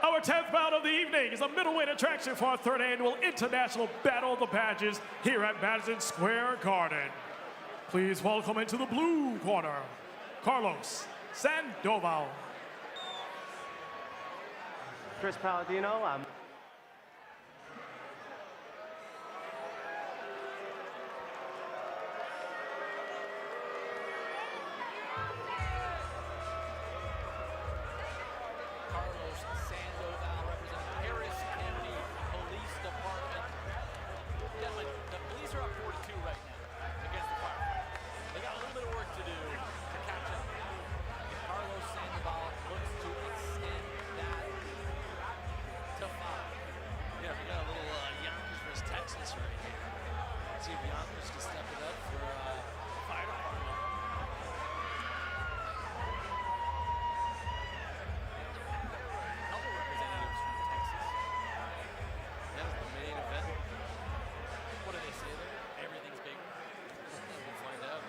Our 10th bout of the evening is a middleweight attraction for our third annual International Battle of the Badges here at Madison Square Garden. Please welcome into the blue corner, Carlos Sandoval. Chris Paladino. Carlos Sandoval representing Harris County Police Department. Gentlemen, the police are up 4-2 right now against the firefighters. They got a little bit of work to do to catch up. And Carlos Sandoval looks to extend that to 5. Yeah, we got a little Yonkers versus Texas right here. Let's see if Yonkers can step it up for the fire department. Couple representatives from Texas. That was the main event. What do they say there? Everything's bigger. We'll find out.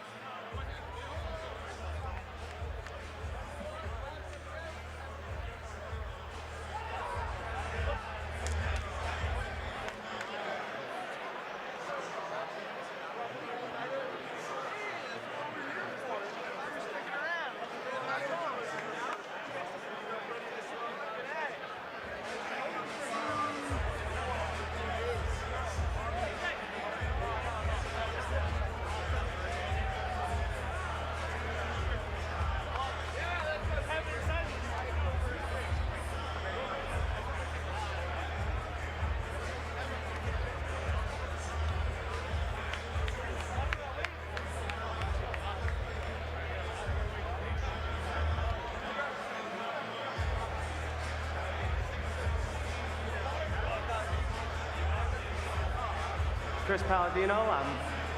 Chris Paladino. I'm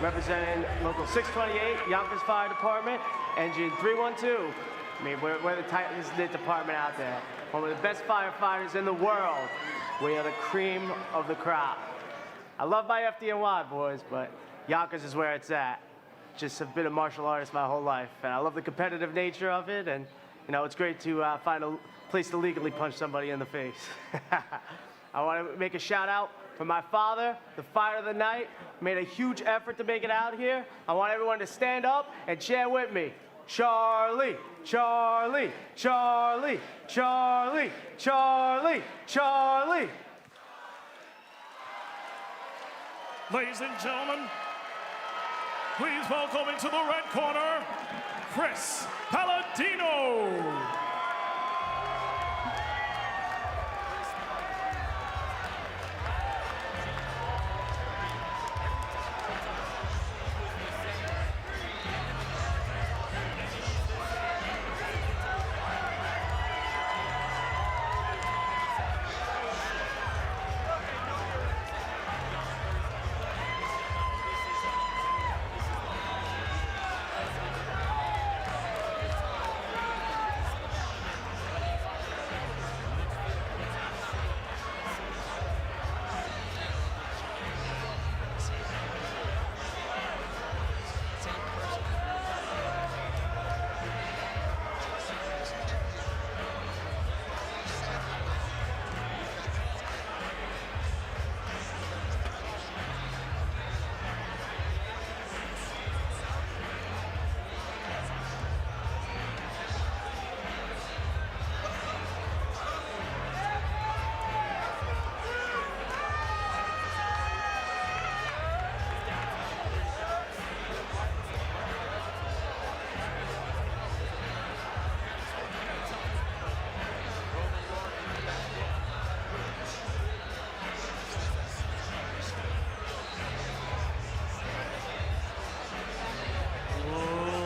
representing Local 628, Yonkers Fire Department, Engine 312. I mean, we're the tightest knit department out there. One of the best firefighters in the world. We are the cream of the crop. I love my FDNY, boys, but Yonkers is where it's at. Just have been a martial artist my whole life, and I love the competitive nature of it, and you know, it's great to find a place to legally punch somebody in the face. I want to make a shout out for my father, the fighter of the night, made a huge effort to make it out here. I want everyone to stand up and chant with me. Charlie, Charlie, Charlie, Charlie, Charlie, Charlie. Ladies and gentlemen, please welcome into the red corner, Chris Paladino.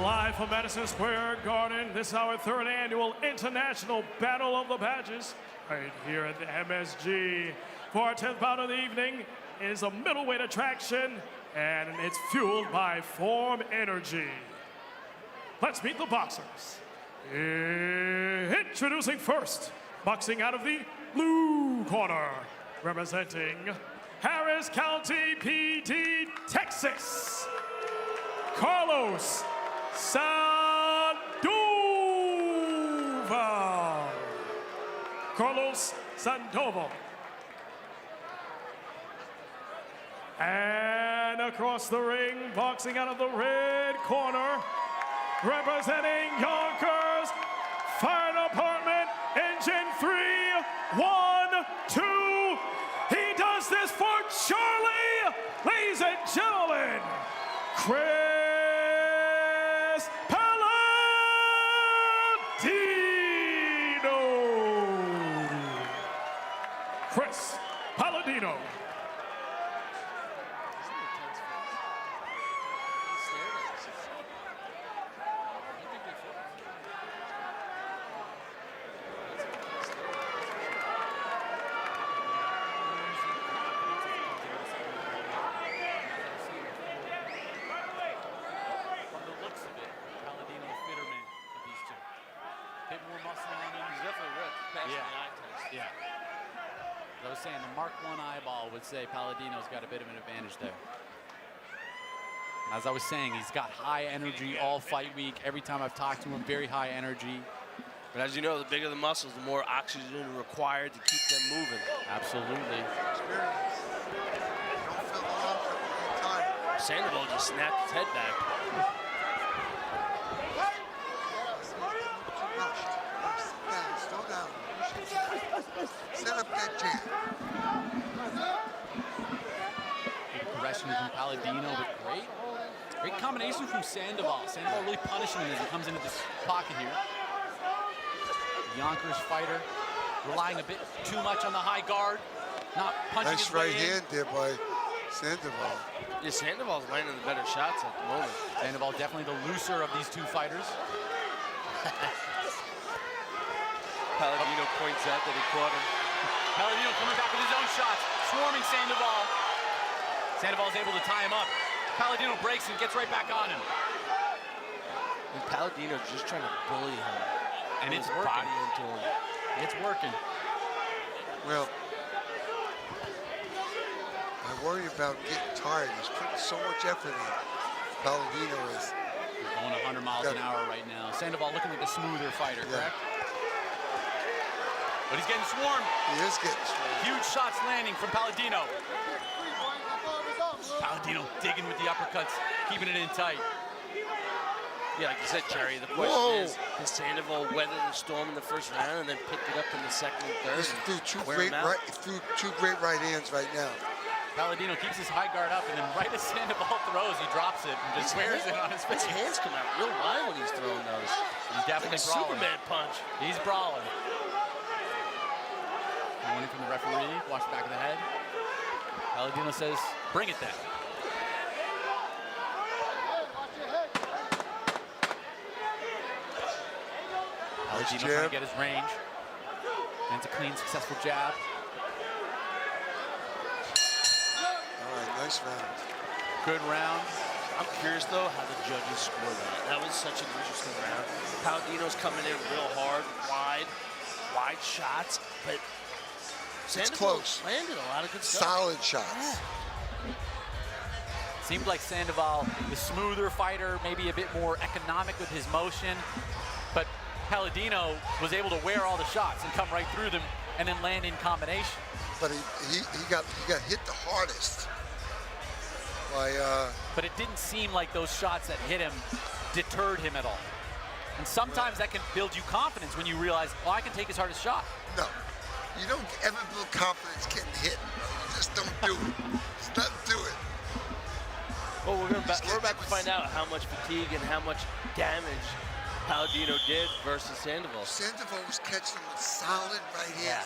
Live from Madison Square Garden, this is our third annual International Battle of the Badges, right here at the MSG. For our 10th bout of the evening is a middleweight attraction, and it's fueled by Form Energy. Let's meet the boxers. Introducing first, boxing out of the blue corner, representing Harris County PD, Texas, Carlos Sandoval. Carlos Sandoval. And across the ring, boxing out of the red corner, representing Yonkers Fire Department, Engine 312. He does this for Charlie. Ladies and gentlemen, Chris Paladino. Chris Paladino. Yeah. As I was saying, the Mark I eyeball would say Paladino's got a bit of an advantage there. And as I was saying, he's got high energy all fight week. Every time I've talked to him, very high energy. But as you know, the bigger the muscles, the more oxygen required to keep them moving. Absolutely. Sandoval just snapped his head back. Set up that jam. Aggression from Paladino, but great combination from Sandoval. Sandoval really punishing him as he comes into this pocket here. Yonkers fighter relying a bit too much on the high guard, not punching Nice his way right hand there by Sandoval. Yeah, Sandoval's landing the better shots at the moment. Sandoval definitely the looser of these two fighters. Paladino points out that he caught him. Paladino coming back with his own shots, swarming Sandoval. Sandoval's able to tie him up. Paladino breaks and gets right back on him. And Paladino's just trying to bully him. And it's his working. body into him. It's working. Well, I worry about getting tired. He's putting so much effort in. Paladino is. He's going 100 miles an hour right now. Sandoval looking like a smoother fighter, correct? But he's getting swarmed. He is getting swarmed. Huge shots landing from Paladino. Paladino digging with the uppercuts, keeping it in tight. Yeah, like you said, Jerry, the question is, can Sandoval weather the storm in the first round and then pick it up in the second and third? He's through two Wear great right hands right now. Paladino keeps his high guard up, and then right as Sandoval throws, he drops it and just wears it on his face. His hands come out real wide when he's throwing those. He's definitely like a brawling. Superman punch. He's brawling. Warning from the referee. Watch the back of the head. Paladino says, "Bring it then." Paladino trying to get his range. And it's a clean, successful jab. All right, nice round. Good round. I'm curious, though, how the judges score that. That was such an interesting round. Paladino's coming in real hard, wide shots, but Sandoval close. landed a lot of good stuff. Solid shots. Seemed like Sandoval, the smoother fighter, maybe a bit more economic with his motion, but Paladino was able to wear all the shots and come right through them and then land in combination. But he got hit the hardest by. But it didn't seem like those shots that hit him deterred him at all. And sometimes that can build you confidence when you realize, oh, I can take his hardest shot. No, you don't ever build confidence getting hit. You just don't do it. Just not do it. Well, we're about to find out how much fatigue and how much damage Paladino did versus Sandoval. Sandoval was catching him with solid right hands. Yeah.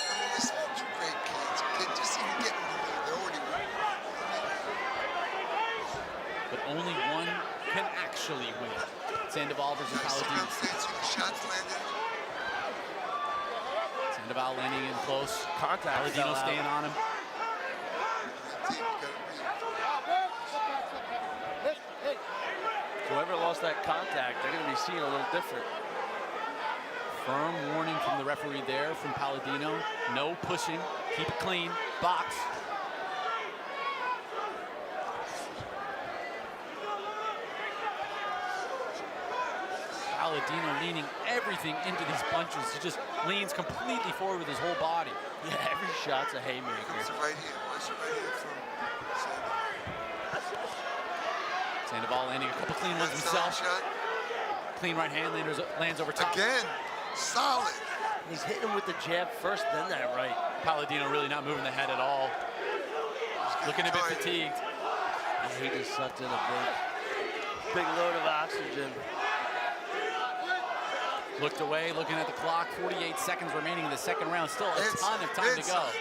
I mean, this is two great kids. Just even getting them, they're already winning. But only one can actually win. Sandoval versus Paladino. See the shots landed. Sandoval landing in close. Contact. Paladino staying on him. Whoever lost that contact, they're going to be seen a little different. Firm warning from the referee there from Paladino. No pushing. Keep it clean. Box. Paladino leaning everything into these punches. He just leans completely forward with his whole body. Yeah, every shot's a haymaker. It's a right hand. What's the right hand from Sandoval? Sandoval landing a couple clean ones That himself. solid shot. Clean right hand lands over top. Again, solid. He's hitting him with the jab first, then that right. Paladino really not moving the head at all. Looking a bit fatigued. And he just sucked in a big load of oxygen. Looked away, looking at the clock. 48 seconds remaining in the second round. Still a ton of time to go. Inside.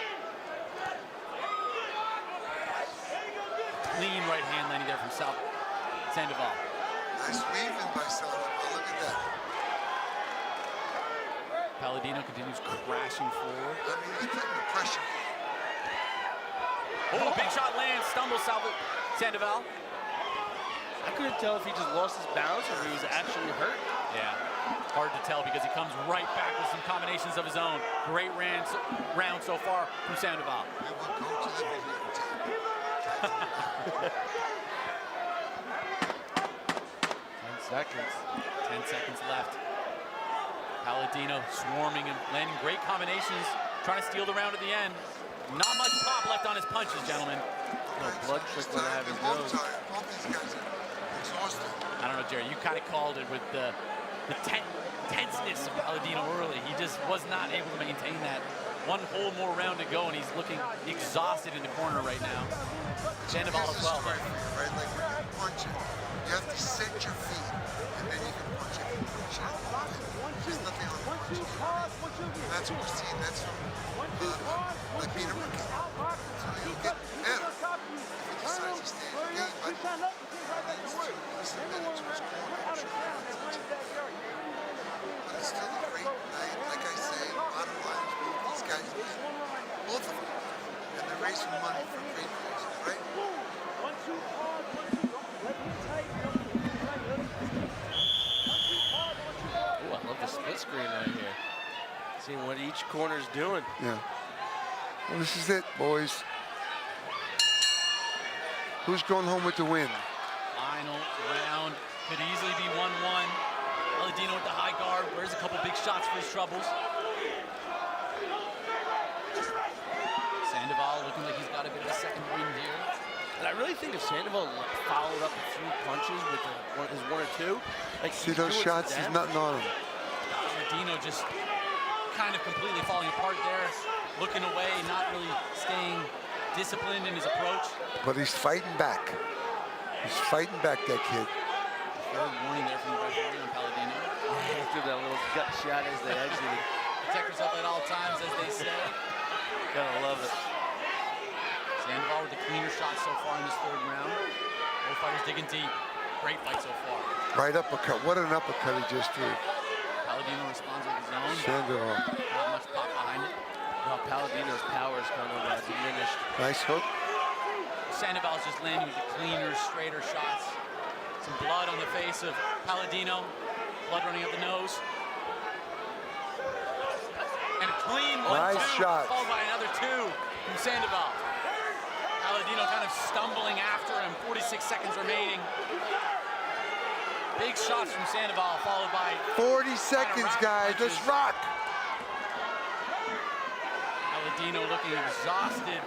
Clean right hand landing there from Sandoval. Nice weaving by Sandoval. Look at that. Paladino continues crashing forward. I mean, he's putting the pressure. Oh, big shot lands, stumbles Sandoval. I couldn't tell if he just lost his balance or if he was actually hurt. Yeah, hard to tell because he comes right back with some combinations of his own. Great round so far from Sandoval. We will go to the videotape. 10 seconds. 10 seconds left. Paladino swarming him, landing great combinations, trying to steal the round at the end. Not much pop left on his punches, gentlemen. No blood trickling out of his Both nose. tired. Both these guys are exhausted. I don't know, Jerry, you kind of called it with the tenseness of Paladino early. He just was not able to maintain that. One whole more round to go, and he's looking exhausted in the corner right now. Sandoval as well. Right? Like when you punch it, you have to set your feet, and then you can punch it. There's nothing on the punch. That's what we're seeing. That's from like being a rookie. So you'll get better if he decides to stay in the game. But he's submitted to his corner. I'm sure he'll touch it. But it's still a great night. Like I say, bottom line is both these guys win. Both of them. And they're racing money for great reasons, right? Ooh, I love the split screen right here. Seeing what each corner's doing. Yeah. Well, this is it, boys. Who's going home with the win? Final round could easily be 1-1. Paladino with the high guard, wears a couple big shots for his troubles. Sandoval looking like he's got a bit of a second wind here. And I really think if Sandoval followed up a few punches with his one or two, like See those shots? There's nothing on them. Paladino just kind of completely falling apart there, looking away, not really staying disciplined in his approach. But he's fighting back. He's fighting back, that kid. Third warning there from the referee on Paladino. He threw that little gut shot as they exited. Protect yourself at all times, as they say. Gotta love it. Sandoval with the cleaner shots so far in this third round. Both fighters digging deep. Great fight so far. Right uppercut. What an uppercut he just threw. Paladino responds with his own. Sandoval. Not much pop behind it. Well, Paladino's power is kind of diminished. Nice hook. Sandoval's just landing with the cleaner, straighter shots. Some blood on the face of Paladino. Blood running up the nose. And a clean 1-2, Nice shot. followed by another 2 from Sandoval. Paladino kind of stumbling after him. 46 seconds remaining. Big shots from Sandoval, followed by 40 seconds, guys. Let's rock. Paladino looking exhausted.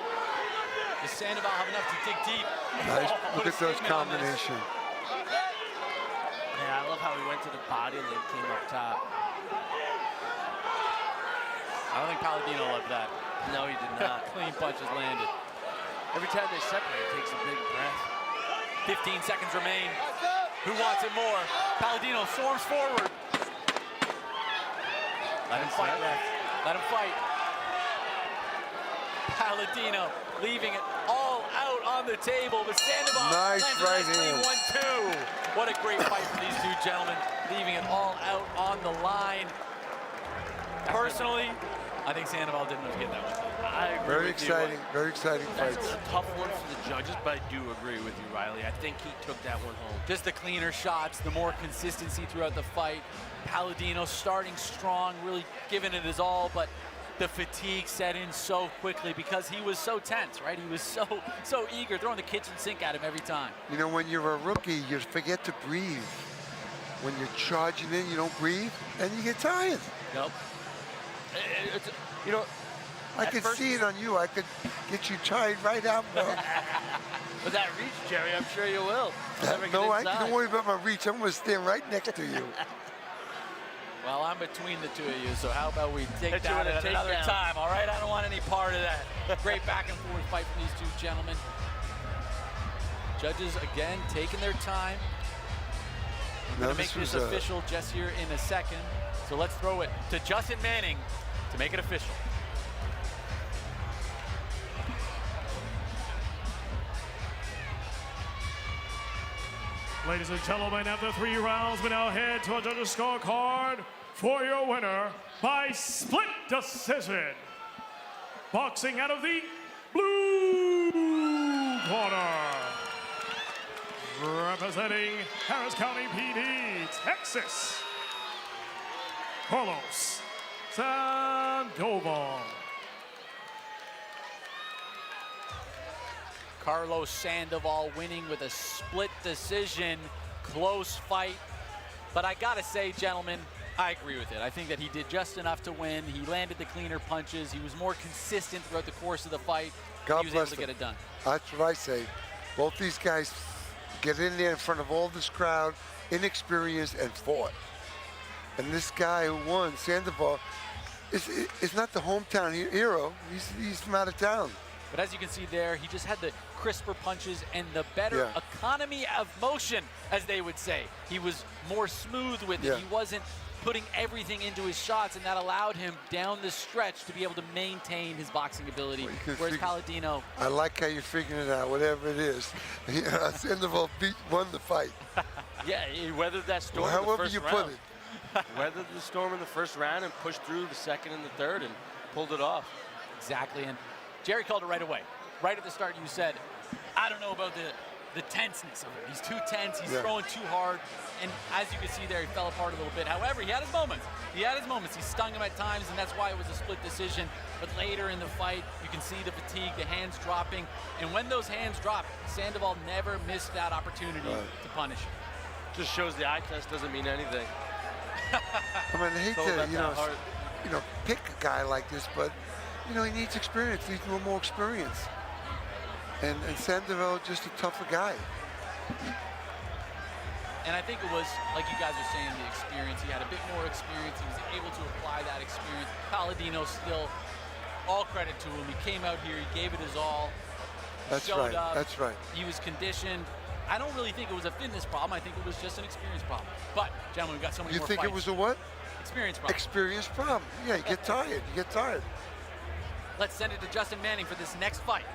Does Sandoval have enough to dig deep? Nice. Oh, Look what a at those statement on this. combinations. Yeah, I love how he went to the body and then came up top. I don't think Paladino loved that. No, he did not. Clean punches landed. Every time they separate, he takes a big breath. 15 seconds remain. Who wants it more? Paladino storms forward. Let him fight, ref. Let him fight. Paladino leaving it all out on the table, but Sandoval Nice lands right a nice clean hand. 1-2. What a great fight for these two gentlemen, leaving it all out on the line. Personally, I think Sandoval didn't get that one. I agree Very with you. exciting. Very exciting That's fights. a tough one for the judges, but I do agree with you, Riley. I think he took that one home. Just the cleaner shots, the more consistency throughout the fight. Paladino starting strong, really giving it his all, but the fatigue set in so quickly because he was so tense, right? He was so eager, throwing the kitchen sink at him every time. You know, when you're a rookie, you forget to breathe. when you're charging in, you don't breathe, and you get tired. Nope. It's, you know, I could see it on you. I could get you tired right out, bro. with that reach, Jerry, I'm sure you will. No, don't worry about my reach. I'm going to stand right next to you. Well, I'm between the two of you, so how about we take Hit you that with a at another takedown. time, all right? I don't want any part of that. Great back and forth fight from these two gentlemen. Judges, again, taking their time. We're going to make this official just here in a second. So let's throw it to Justin Manning to make it official. Ladies and gentlemen, after 3 rounds, we now head to a judge's scorecard for your winner by split decision. Boxing out of the blue corner, representing Harris County PD, Texas, Carlos Sandoval. Carlos Sandoval winning with a split decision, close fight. But I gotta say, gentlemen, I agree with it. I think that he did just enough to win. He landed the cleaner punches. He was more consistent throughout the course of the fight. God he was bless able to get it done. That's what I say. Both these guys get in there in front of all this crowd, inexperienced, and fought. And this guy who won, Sandoval, is not the hometown hero. He's from out of town. But as you can see there, he just had the crisper punches and the better economy of motion, as they would say. He was more smooth with it. He wasn't putting everything into his shots, and that allowed him down the stretch to be able to maintain his boxing ability. Whereas Paladino... I like how you're figuring it out, whatever it is. Sandoval won the fight. Yeah, he weathered that storm Well, in the however first you round. put it. Weathered the storm in the first round and pushed through the second and the third and pulled it off. Exactly, and Jerry called it right away. Right at the start, you said, I don't know about the tenseness of it. He's too tense, he's throwing too hard, and as you can see there, he fell apart a little bit. However, he had his moments. He stung him at times, and that's why it was a split decision. But later in the fight, you can see the fatigue, the hands dropping, and when those hands drop, Sandoval never missed that opportunity to punish him. Just shows the eye test doesn't mean anything. I mean, I hate to, pick a guy like this, but he needs experience. He needs more experience. And Sandoval just a tougher guy. And I think it was, like you guys are saying, the experience. He had a bit more experience. He was able to apply that experience. Paladino still, all credit to him. He came out here, he gave it his all. That's showed right. up. That's right. He was conditioned. I don't really think it was a fitness problem. I think it was just an experience problem. But, gentlemen, we've got so many more You think fights. it was a what? Experience problem. Experience problem. Yeah, you get tired. You get tired. Let's send it to Justin Manning for this next fight.